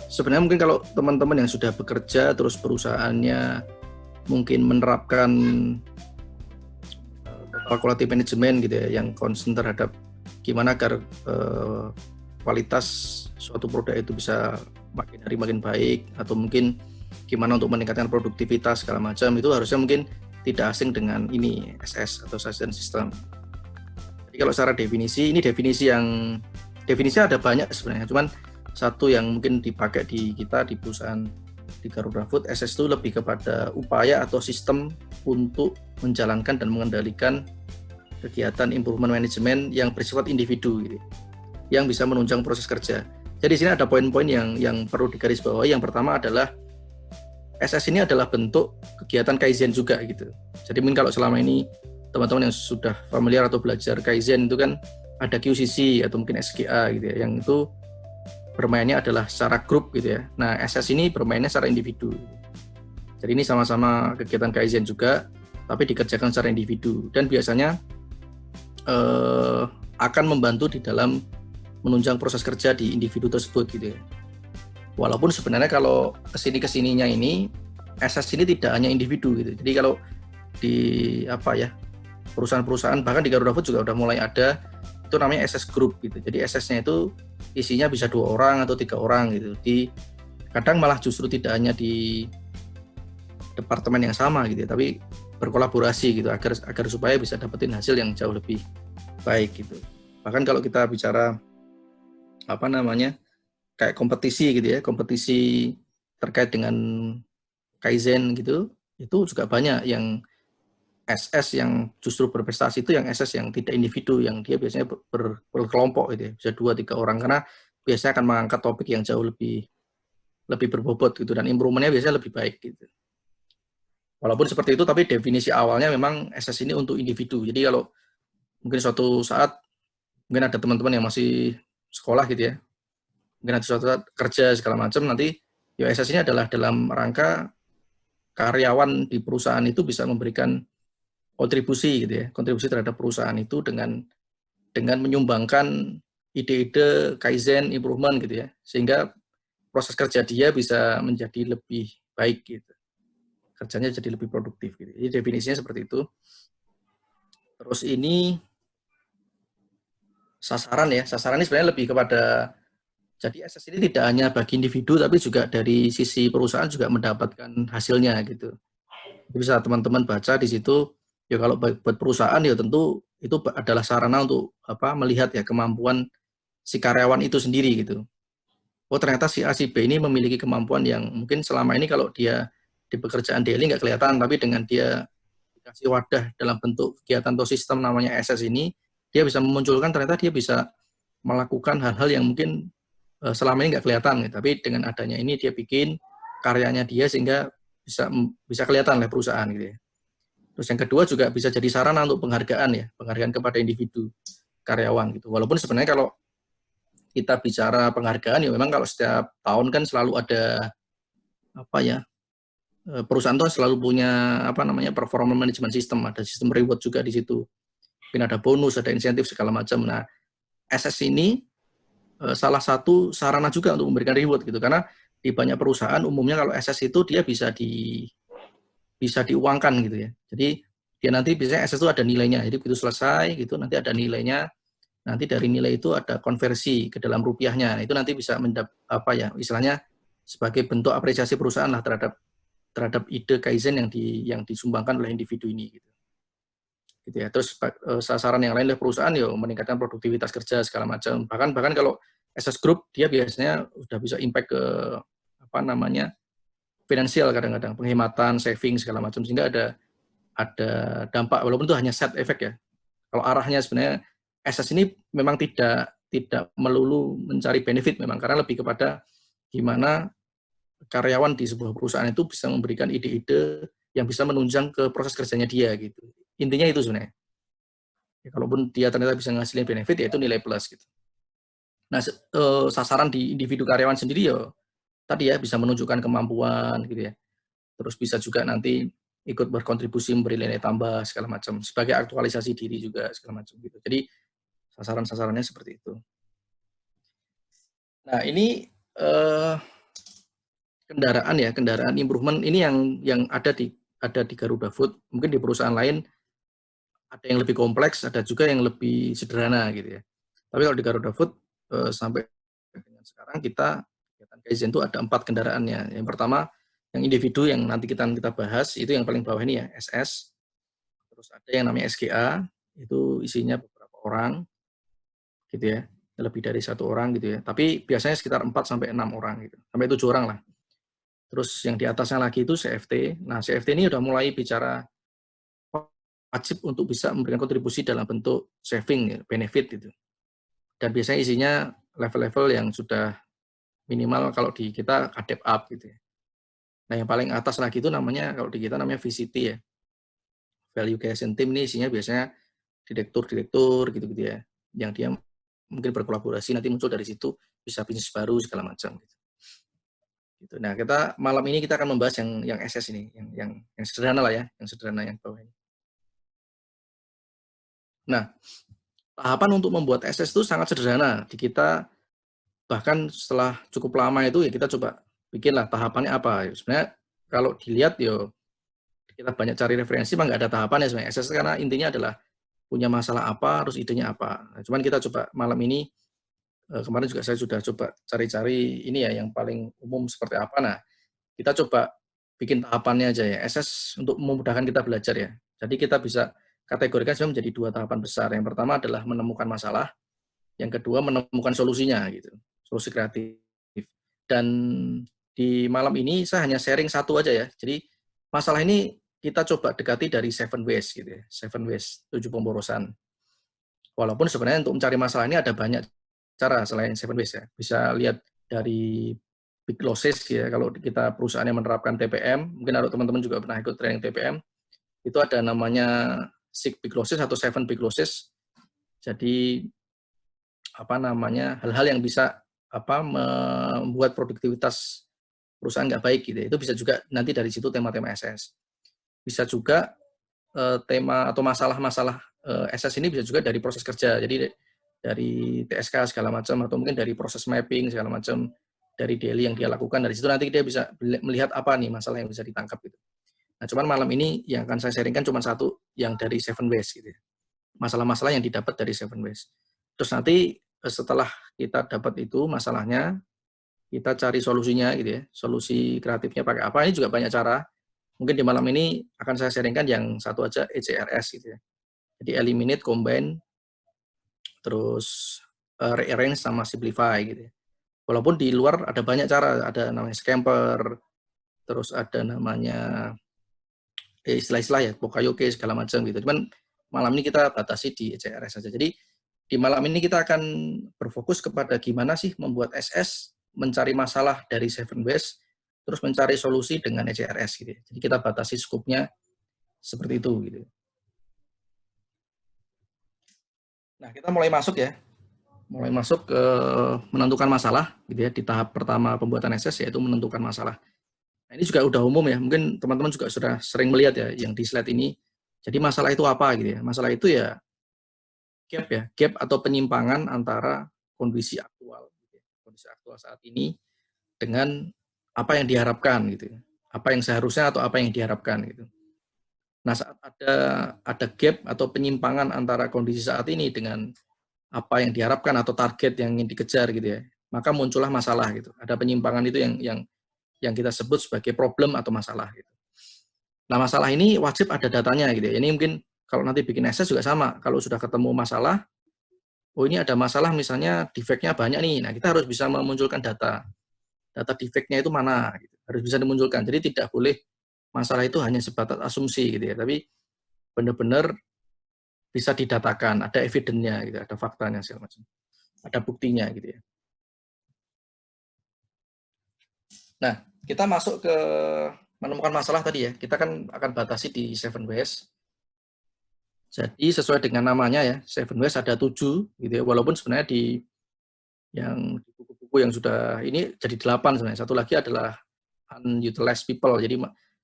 sebenarnya mungkin kalau teman-teman yang sudah bekerja terus perusahaannya mungkin menerapkan quality management gitu ya, yang concern terhadap gimana agar kualitas suatu produk itu bisa makin hari makin baik, atau mungkin gimana untuk meningkatkan produktivitas segala macam, itu harusnya mungkin tidak asing dengan ini SS atau Assessment System. Jadi kalau secara definisi, ini definisinya ada banyak sebenarnya, cuman satu yang mungkin dipakai di kita di perusahaan di Garuda Food, SS itu lebih kepada upaya atau sistem untuk menjalankan dan mengendalikan kegiatan improvement management yang bersifat individu gitu, yang bisa menunjang proses kerja. Jadi di sini ada poin-poin yang perlu digarisbawahi. Yang pertama adalah SS ini adalah bentuk kegiatan Kaizen juga gitu. Jadi mungkin kalau selama ini teman-teman yang sudah familiar atau belajar Kaizen itu kan ada QCC atau mungkin SGA gitu ya, yang itu bermainnya adalah secara grup gitu ya. Nah, SS ini bermainnya secara individu. Jadi ini sama-sama kegiatan Kaizen juga, tapi dikerjakan secara individu, dan biasanya akan membantu di dalam menunjang proses kerja di individu tersebut gitu ya. Walaupun sebenarnya kalau kesininya ini SS ini tidak hanya individu gitu. Jadi kalau di perusahaan-perusahaan, bahkan di Garuda Food juga udah mulai ada itu namanya SS Group gitu. Jadi SS-nya itu isinya bisa 2 orang atau 3 orang gitu. Kadang malah justru tidak hanya di departemen yang sama gitu ya, tapi berkolaborasi gitu agar supaya bisa dapetin hasil yang jauh lebih baik gitu. Bahkan kalau kita bicara kayak kompetisi gitu ya, kompetisi terkait dengan Kaizen gitu, itu juga banyak yang SS yang justru berprestasi, itu yang SS yang tidak individu, yang dia biasanya berkelompok gitu ya, bisa 2-3 orang, karena biasanya akan mengangkat topik yang jauh lebih berbobot gitu, dan improvementnya biasanya lebih baik gitu. Walaupun seperti itu, tapi definisi awalnya memang SS ini untuk individu. Jadi kalau mungkin suatu saat mungkin ada teman-teman yang masih sekolah gitu ya, mungkin ada suatu saat kerja segala macam, nanti USS ini adalah dalam rangka karyawan di perusahaan itu bisa memberikan kontribusi gitu ya, kontribusi terhadap perusahaan itu dengan menyumbangkan ide-ide Kaizen improvement gitu ya, sehingga proses kerja dia bisa menjadi lebih baik gitu, kerjanya jadi lebih produktif gitu. Jadi definisinya seperti itu. Terus ini sasaran ini sebenarnya lebih kepada, jadi SS ini tidak hanya bagi individu, tapi juga dari sisi perusahaan juga mendapatkan hasilnya gitu. Jadi bisa teman-teman baca di situ, ya kalau buat perusahaan ya tentu itu adalah sarana untuk melihat ya kemampuan si karyawan itu sendiri gitu. Oh ternyata si A si B ini memiliki kemampuan yang mungkin selama ini kalau dia di pekerjaan daily nggak kelihatan, tapi dengan dia dikasih wadah dalam bentuk kegiatan atau sistem namanya SS ini, dia bisa memunculkan, ternyata dia bisa melakukan hal-hal yang mungkin selama ini nggak kelihatan, tapi dengan adanya ini dia bikin karyanya dia sehingga bisa kelihatan oleh perusahaan gitu ya. Terus yang kedua juga bisa jadi sarana untuk penghargaan kepada individu karyawan gitu. Walaupun sebenarnya kalau kita bicara penghargaan ya memang kalau setiap tahun kan selalu ada perusahaan tuh selalu punya performance management system, ada sistem reward juga di situ. Mungkin ada bonus, ada insentif segala macam. Nah, SS ini salah satu sarana juga untuk memberikan reward gitu, karena di banyak perusahaan umumnya kalau SS itu dia bisa diuangkan gitu ya. Jadi dia nanti biasanya SS itu ada nilainya. Jadi begitu selesai gitu nanti ada nilainya. Nanti dari nilai itu ada konversi ke dalam rupiahnya. Itu nanti bisa istilahnya sebagai bentuk apresiasi perusahaan lah terhadap ide Kaizen yang disumbangkan oleh individu ini gitu. Gitu ya. Terus sasaran yang lain oleh perusahaan ya meningkatkan produktivitas kerja segala macam. Bahkan kalau SS Group dia biasanya udah bisa impact ke finansial, kadang-kadang penghematan, saving segala macam, sehingga ada dampak, walaupun itu hanya set efek ya. Kalau arahnya sebenarnya SS ini memang tidak melulu mencari benefit memang, karena lebih kepada gimana karyawan di sebuah perusahaan itu bisa memberikan ide-ide yang bisa menunjang ke proses kerjanya dia gitu. Intinya itu sebenarnya. Ya, kalaupun dia ternyata bisa ngasilin benefit, ya itu nilai plus gitu. Nah, sasaran di individu karyawan sendiri ya tadi ya bisa menunjukkan kemampuan gitu ya. Terus bisa juga nanti ikut berkontribusi memberi nilai tambah segala macam sebagai aktualisasi diri juga segala macam gitu. Jadi sasaran-sasarannya seperti itu. Nah, ini eh, kendaraan improvement ini yang ada di Garuda Food. Mungkin di perusahaan lain ada yang lebih kompleks, ada juga yang lebih sederhana gitu ya. Tapi kalau di Garuda Food sampai dengan sekarang kita kegiatan Kaizen itu ada 4 kendaraannya. Yang pertama yang individu yang nanti kita bahas itu yang paling bawah ini ya, SS. Terus ada yang namanya SGA, itu isinya beberapa orang gitu ya, lebih dari 1 orang gitu ya. Tapi biasanya sekitar 4 sampai 6 orang gitu, sampai 7 orang lah. Terus yang di atasnya lagi itu CFT. Nah, CFT ini udah mulai bicara wajib untuk bisa memberikan kontribusi dalam bentuk saving ya, benefit gitu. Dan biasanya isinya level-level yang sudah minimal kalau di kita kadep up gitu ya. Nah, yang paling atas lagi itu namanya kalau di kita namanya VCT ya. Value Creation Team ini isinya biasanya direktur gitu-gitu ya. Yang dia mungkin berkolaborasi nanti muncul dari situ bisa bisnis baru segala macam gitu. Nah, kita malam ini kita akan membahas yang SS ini, yang sederhana lah ya, yang sederhana yang bawah ini. Nah, tahapan untuk membuat SS itu sangat sederhana. Di kita bahkan setelah cukup lama itu ya kita coba bikinlah tahapannya apa. Sebenarnya kalau dilihat yo kita banyak cari referensi mah nggak ada tahapannya sebenarnya SS karena intinya adalah punya masalah apa, terus idenya apa. Nah, cuman kita coba malam ini kemarin juga saya sudah coba cari-cari ini ya yang paling umum seperti apa. Nah, kita coba bikin tahapannya aja ya, SS untuk memudahkan kita belajar ya. Jadi kita bisa kategorikan sebenarnya menjadi 2 tahapan besar. Yang pertama adalah menemukan masalah, yang kedua menemukan solusinya gitu, solusi kreatif. Dan di malam ini saya hanya sharing satu aja ya. Jadi masalah ini kita coba dekati dari 7 ways gitu ya, 7 ways, 7 pemborosan. Walaupun sebenarnya untuk mencari masalah ini ada banyak cara selain 7 ways ya. Bisa lihat dari big losses ya, kalau kita perusahaan yang menerapkan TPM, mungkin ada teman-teman juga pernah ikut training TPM, itu ada namanya 6 big losses atau 7 big losses. Jadi apa namanya hal-hal yang bisa membuat produktivitas perusahaan nggak baik gitu. Itu bisa juga nanti dari situ tema-tema SS. Bisa juga tema atau masalah-masalah SS ini bisa juga dari proses kerja. Jadi dari TSK segala macam atau mungkin dari proses mapping segala macam dari daily yang dia lakukan. Dari situ nanti dia bisa melihat apa nih masalah yang bisa ditangkap gitu. Nah, cuman malam ini yang akan saya sharingkan cuma satu yang dari 7 ways gitu ya. Masalah-masalah yang didapat dari 7 ways. Terus nanti setelah kita dapat itu masalahnya, kita cari solusinya gitu ya. Solusi kreatifnya pakai apa? Ini juga banyak cara. Mungkin di malam ini akan saya sharingkan yang satu aja ECRS gitu ya. Jadi eliminate, combine, terus rearrange sama simplify gitu ya. Walaupun di luar ada banyak cara, ada namanya scamper, terus ada namanya istilah-istilah ya, Pokayoke segala macam gitu. Cuman malam ini kita batasi di ECRS saja. Jadi di malam ini kita akan berfokus kepada gimana sih membuat SS, mencari masalah dari 7 ways, terus mencari solusi dengan ECRS gitu ya. Jadi kita batasi skupnya seperti itu gitu. Nah, kita mulai masuk ya. Mulai masuk ke menentukan masalah gitu ya, di tahap pertama pembuatan SS yaitu menentukan masalah. Nah, ini juga udah umum ya, mungkin teman-teman juga sudah sering melihat ya yang di slide ini. Jadi masalah itu apa gitu ya? Masalah itu ya gap atau penyimpangan antara kondisi aktual, gitu ya, kondisi aktual saat ini dengan apa yang diharapkan gitu ya. Apa yang seharusnya atau apa yang diharapkan gitu. Nah, saat ada gap atau penyimpangan antara kondisi saat ini dengan apa yang diharapkan atau target yang ingin dikejar gitu ya, maka muncullah masalah gitu. Ada penyimpangan itu yang kita sebut sebagai problem atau masalah gitu. Nah, masalah ini wajib ada datanya gitu ya. Ini mungkin kalau nanti bikin SS juga sama. Kalau sudah ketemu masalah, oh ini ada masalah misalnya defeknya banyak nih. Nah, kita harus bisa memunculkan data. Data defeknya itu mana gitu. Harus bisa dimunculkan. Jadi tidak boleh masalah itu hanya sebatas asumsi gitu ya, tapi benar-benar bisa didatakan, ada evidence-nya gitu, ada faktanya segala macam. Ada buktinya gitu ya. Nah, kita masuk ke menemukan masalah tadi ya. Kita kan akan batasi di 7 ways. Jadi sesuai dengan namanya ya, 7 ways ada 7 gitu ya. Walaupun sebenarnya di buku-buku yang sudah ini jadi 8 sebenarnya. Satu lagi adalah unutilized people. Jadi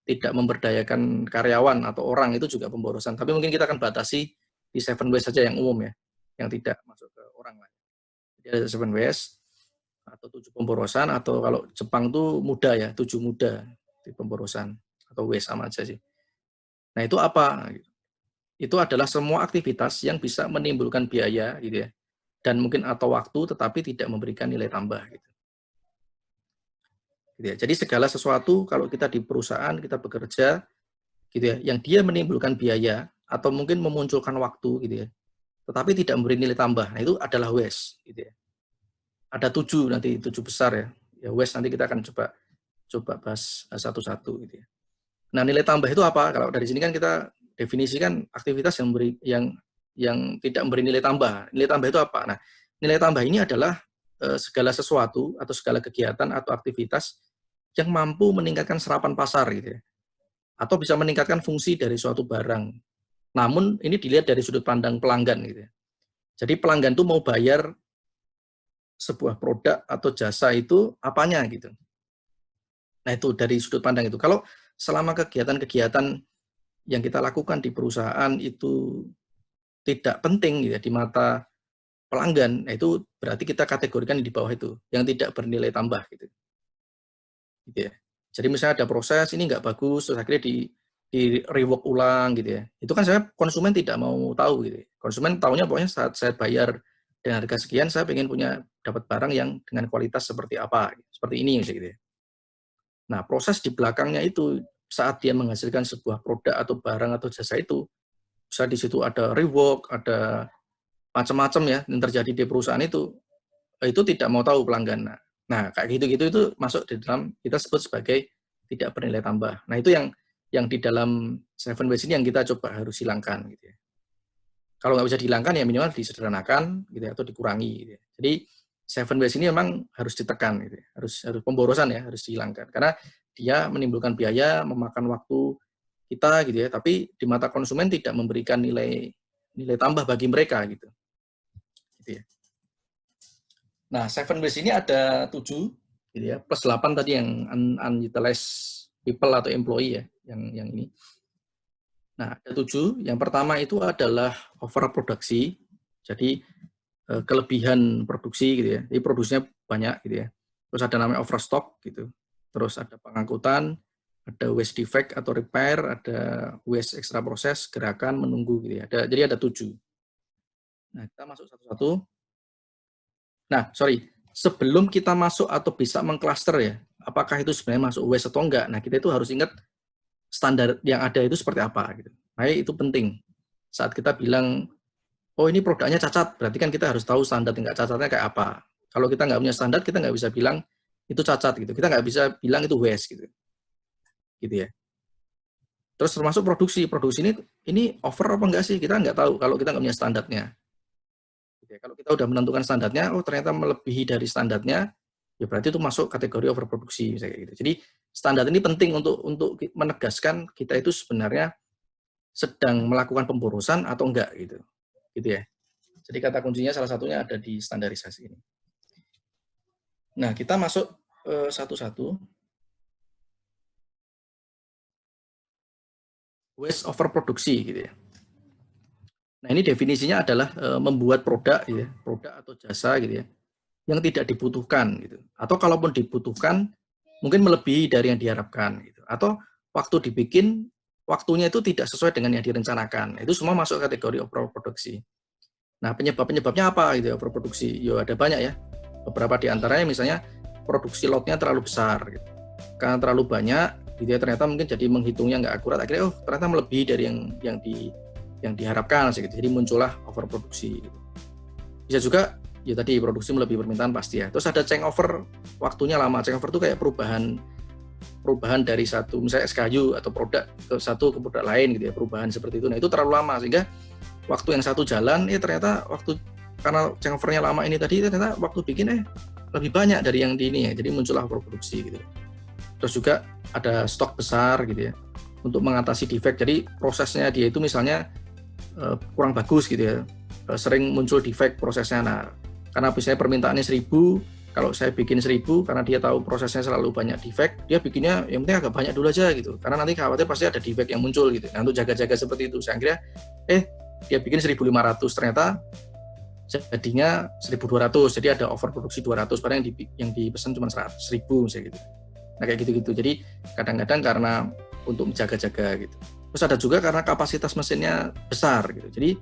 tidak memberdayakan karyawan atau orang itu juga pemborosan. Tapi mungkin kita akan batasi di 7 ways saja yang umum ya, yang tidak masuk ke orang lain. Jadi ada 7 ways. atau 7 pemborosan, atau kalau Jepang tuh muda ya, 7 muda di pemborosan, atau W sama aja sih. Nah itu apa? Itu adalah semua aktivitas yang bisa menimbulkan biaya gitu ya, dan mungkin atau waktu tetapi tidak memberikan nilai tambah gitu. Gitu ya. Jadi segala sesuatu kalau kita di perusahaan, kita bekerja gitu ya, yang dia menimbulkan biaya atau mungkin memunculkan waktu gitu ya, tetapi tidak memberi nilai tambah. Nah itu adalah waste gitu ya. Ada 7 nanti, 7 besar ya. Ya waste nanti kita akan coba bahas satu-satu gitu ya. Nah, nilai tambah itu apa? Kalau dari sini kan kita definisikan aktivitas yang tidak memberi nilai tambah. Nilai tambah itu apa? Nah, nilai tambah ini adalah segala sesuatu atau segala kegiatan atau aktivitas yang mampu meningkatkan serapan pasar gitu ya. Atau bisa meningkatkan fungsi dari suatu barang. Namun ini dilihat dari sudut pandang pelanggan gitu ya. Jadi pelanggan tuh mau bayar sebuah produk atau jasa itu apanya gitu. Nah, itu dari sudut pandang itu. Kalau selama kegiatan-kegiatan yang kita lakukan di perusahaan itu tidak penting gitu ya, di mata pelanggan, nah itu berarti kita kategorikan di bawah itu, yang tidak bernilai tambah gitu. Gitu ya. Jadi misalnya ada proses ini nggak bagus, terus akhirnya di rework ulang gitu ya. Itu kan saya konsumen tidak mau tahu gitu. Konsumen tahunya pokoknya saat saya bayar dengan harga sekian, saya pengen punya dapat barang yang dengan kualitas seperti apa, seperti ini gitu ya. Nah, proses di belakangnya itu saat dia menghasilkan sebuah produk atau barang atau jasa itu, bisa di situ ada rework, ada macam-macam ya yang terjadi di perusahaan itu tidak mau tahu pelanggan. Nah, kayak gitu-gitu itu masuk di dalam kita sebut sebagai tidak bernilai tambah. Nah, itu yang di dalam 7 Ways ini yang kita coba harus hilangkan gitu ya. Kalau nggak bisa dihilangkan ya minimal disederhanakan gitu ya, atau dikurangi gitu ya. Jadi 7 Ways ini memang harus ditekan gitu ya. Harus pemborosan ya, harus dihilangkan karena dia menimbulkan biaya, memakan waktu kita gitu ya, tapi di mata konsumen tidak memberikan nilai tambah bagi mereka gitu. Gitu ya. Nah, 7 Ways ini ada 7 gitu ya, plus 8 tadi yang unutilized people atau employee ya, yang ini. Nah, ada 7. Yang pertama itu adalah overproduksi. Jadi kelebihan produksi gitu ya. Jadi produksinya banyak gitu ya. Terus ada namanya overstock gitu. Terus ada pengangkutan, ada waste defect atau repair, ada waste extra proses, gerakan, menunggu gitu ya. Jadi ada 7. Nah, kita masuk satu-satu. Nah, sebelum kita masuk atau bisa mengklaster ya, apakah itu sebenarnya masuk waste atau enggak? Nah, kita itu harus ingat standar yang ada itu seperti apa gitu. Nah, itu penting. Saat kita bilang, oh ini produknya cacat, berarti kan kita harus tahu standar tingkat cacatnya kayak apa. Kalau kita nggak punya standar, kita nggak bisa bilang itu cacat gitu. Kita nggak bisa bilang itu waste gitu. Gitu ya. Terus termasuk produksi ini over apa enggak sih? Kita nggak tahu kalau kita nggak punya standarnya. Gitu ya. Kalau kita udah menentukan standarnya, oh ternyata melebihi dari standarnya, ya berarti itu masuk kategori overproduksi misalnya gitu. Jadi standar ini penting untuk menegaskan kita itu sebenarnya sedang melakukan pemborosan atau enggak gitu. Gitu ya. Jadi kata kuncinya salah satunya ada di standarisasi ini. Nah, kita masuk satu-satu. Waste overproduksi gitu ya. Nah, ini definisinya adalah membuat produk gitu ya, produk atau jasa gitu ya, yang tidak dibutuhkan gitu. Atau kalaupun dibutuhkan mungkin melebihi dari yang diharapkan gitu. Atau waktu dibikin waktunya itu tidak sesuai dengan yang direncanakan. Itu semua masuk kategori overproduksi. Nah, penyebabnya apa gitu ya overproduksi? Ya ada banyak ya. Beberapa di antaranya misalnya produksi lotnya terlalu besar gitu. Karena terlalu banyak gitu ya, ternyata mungkin jadi menghitungnya nggak akurat, akhirnya ternyata melebihi dari yang diharapkan gitu. Jadi muncullah overproduksi gitu. Bisa juga ya tadi produksi melebihi permintaan pasti ya. Terus ada changeover, waktunya lama. Changeover itu kayak perubahan dari satu misalnya SKU atau produk ke satu ke produk lain gitu ya, perubahan seperti itu. Nah, itu terlalu lama sehingga waktu yang satu jalan ternyata karena changeover-nya lama ini tadi ternyata waktu bikin lebih banyak dari yang di ini ya. Jadi muncullah overproduksi gitu. Terus juga ada stok besar gitu ya untuk mengatasi defect. Jadi prosesnya dia itu misalnya kurang bagus gitu ya. Sering muncul defect prosesnya. Nah, karena misalnya permintaannya 1000, kalau saya bikin 1000 karena dia tahu prosesnya selalu banyak defect, dia bikinnya yang penting agak banyak dulu aja gitu. Karena nanti khawatir pasti ada defect yang muncul gitu. Nah, untuk jaga-jaga seperti itu, saya kira dia bikin 1500, ternyata jadinya 1.200, jadi ada overproduksi 200, padahal yang dipesan cuma 100.000 misalnya gitu. Nah kayak gitu-gitu. Jadi kadang-kadang karena untuk menjaga-jaga gitu. Terus ada juga karena kapasitas mesinnya besar gitu. Jadi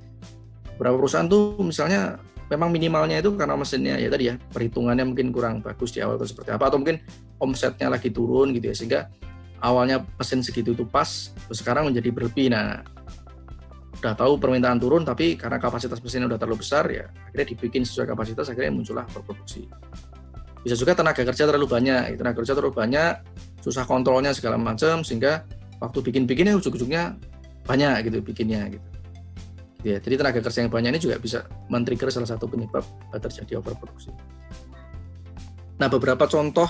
beberapa perusahaan tuh misalnya memang minimalnya itu karena mesinnya ya tadi ya perhitungannya mungkin kurang bagus di awal atau seperti apa, atau mungkin omsetnya lagi turun gitu ya, sehingga awalnya mesin segitu itu pas, terus sekarang menjadi berlebih. Nah udah tahu permintaan turun tapi karena kapasitas mesinnya udah terlalu besar ya akhirnya dibikin sesuai kapasitas, akhirnya muncullah overproduksi. Bisa juga tenaga kerja terlalu banyak, susah kontrolnya segala macam, sehingga waktu bikinnya ujung-ujungnya banyak gitu bikinnya gitu. Ya, jadi tenaga kerja yang banyak ini juga bisa men-trigger salah satu penyebab terjadi overproduksi. Nah, beberapa contoh